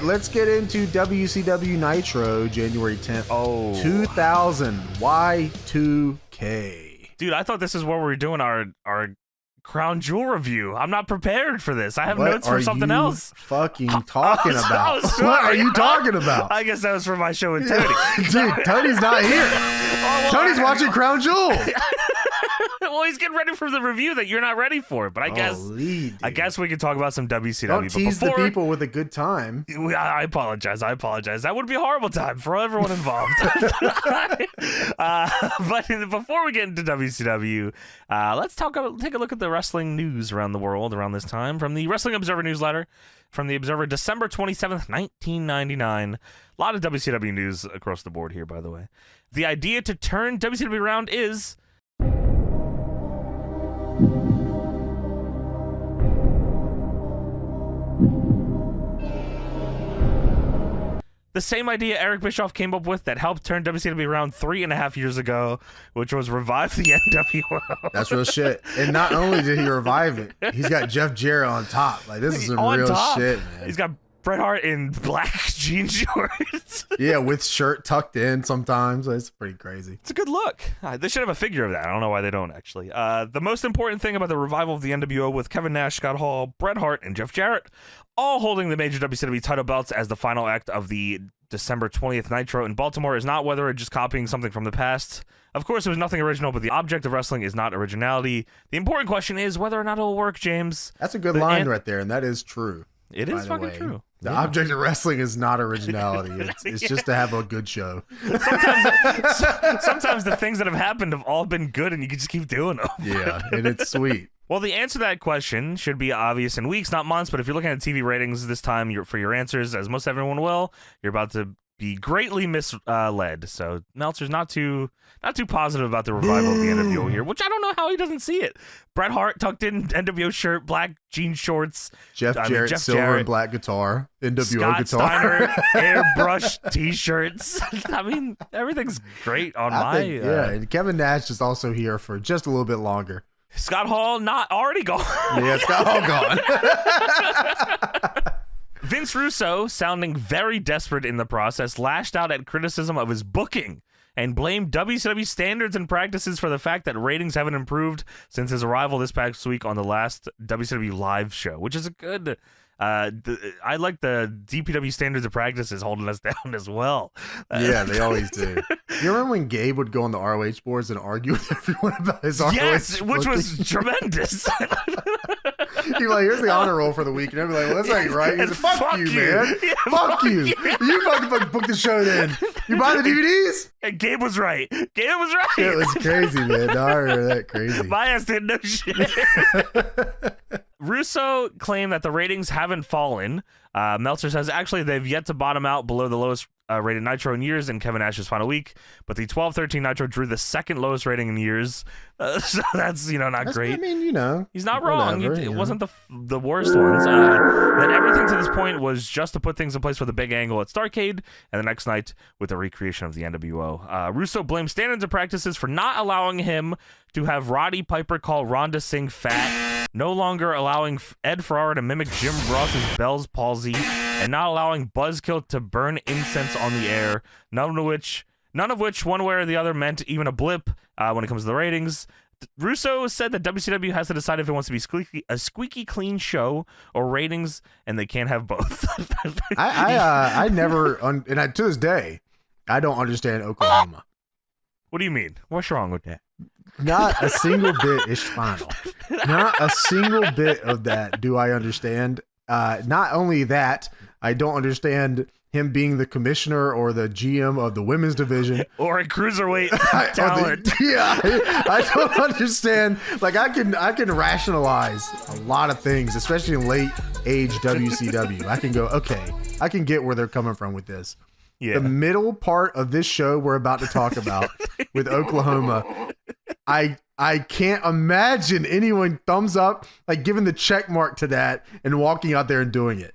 let's get into WCW Nitro, January 10th, Oh. 2000, Y2K. Dude, I thought this is where we were doing our Crown Jewel review. I'm not prepared for this. I have What notes for something are you else. fucking talking about? Oh, sorry. What are you talking about? I guess that was for my show with Tony. Dude, Tony's not here. Tony's watching Crown Jewel. Well, he's getting ready for the review that you're not ready for. But I guess we can talk about some WCW. Don't tease the people with a good time. I apologize. That would be a horrible time for everyone involved. But before we get into WCW, let's take a look at the wrestling news around the world around this time from the Wrestling Observer newsletter from the Observer, December 27th, 1999. A lot of WCW news across the board here, by the way. The idea to turn WCW around is... the same idea Eric Bischoff came up with that helped turn WCW around 3.5 years ago, which was revive the NWO. That's real shit. And not only did he revive it, he's got Jeff Jarrett on top. Like, this is some real shit, man. He's got Bret Hart in black jean shorts. Yeah, with shirt tucked in sometimes. It's pretty crazy. It's a good look. They should have a figure of that. I don't know why they don't, actually. The most important thing about the revival of the NWO with Kevin Nash, Scott Hall, Bret Hart, and Jeff Jarrett all holding the major WCW title belts as the final act of the December 20th Nitro in Baltimore is not whether it's just copying something from the past. Of course, it was nothing original, but the object of wrestling is not originality. The important question is whether or not it'll work, James. That's a good line right there, and that is true. It is fucking true. The object of wrestling is not originality. It's just to have a good show. Sometimes the things that have happened have all been good, and you can just keep doing them. Yeah, and it's sweet. Well, the answer to that question should be obvious in weeks, not months. But if you're looking at TV ratings this time for your answers, as most everyone will, you're about to be greatly misled. So Meltzer's not too positive about the revival of the NWO here, which I don't know how he doesn't see it. Bret Hart tucked in NWO shirt, black jean shorts. Jeff Jarrett, silver and black guitar, NWO Scott guitar. Steiner, airbrush t-shirts. I mean, everything's great on yeah, and Kevin Nash is also here for just a little bit longer. Scott Hall not already gone. Yeah, Scott Hall gone. Vince Russo, sounding very desperate in the process, lashed out at criticism of his booking and blamed WCW standards and practices for the fact that ratings haven't improved since his arrival this past week on the last WCW live show, which is a good... I like the DPW standards and practices holding us down as well. Yeah, they always do. You remember when Gabe would go on the ROH boards and argue with everyone about his ROH? Yes, which was tremendous. He'd be like, here's the honor roll for the week. And I'd be like, well, that's not right. He's like, fuck you, man. Yeah, fuck you. You fucking book the show then. You buy the DVDs? And Gabe was right. It was crazy, man. No, I remember that crazy. My ass didn't know shit. Russo claimed that the ratings haven't fallen. Meltzer says, actually, they've yet to bottom out below the lowest rated Nitro in years in Kevin Nash's final week, but the 12-13 Nitro drew the second lowest rating in years. So that's, not great. I mean, he's not wrong. It wasn't the worst ones. Then everything to this point was just to put things in place for the big angle at Starrcade, and the next night with the recreation of the NWO. Russo blamed standards and practices for not allowing him to have Roddy Piper call Rhonda Singh fat, no longer allowing Ed Ferrara to mimic Jim Ross's Bell's palsy, and not allowing Buzzkill to burn incense on the air, none of which, one way or the other, meant even a blip when it comes to the ratings. Russo said that WCW has to decide if it wants to be a squeaky clean show or ratings, and they can't have both. I never, and to this day, I don't understand Oklahoma. What do you mean? What's wrong with that? Not a single bit is final. Not a single bit of that do I understand. Not only that, I don't understand him being the commissioner or the GM of the women's division or a cruiserweight talent. I don't understand. Like, I can rationalize a lot of things, especially in late age WCW. I can go, okay, I can get where they're coming from with this. Yeah. The middle part of this show we're about to talk about with Oklahoma, I can't imagine anyone thumbs up, like giving the check mark to that and walking out there and doing it.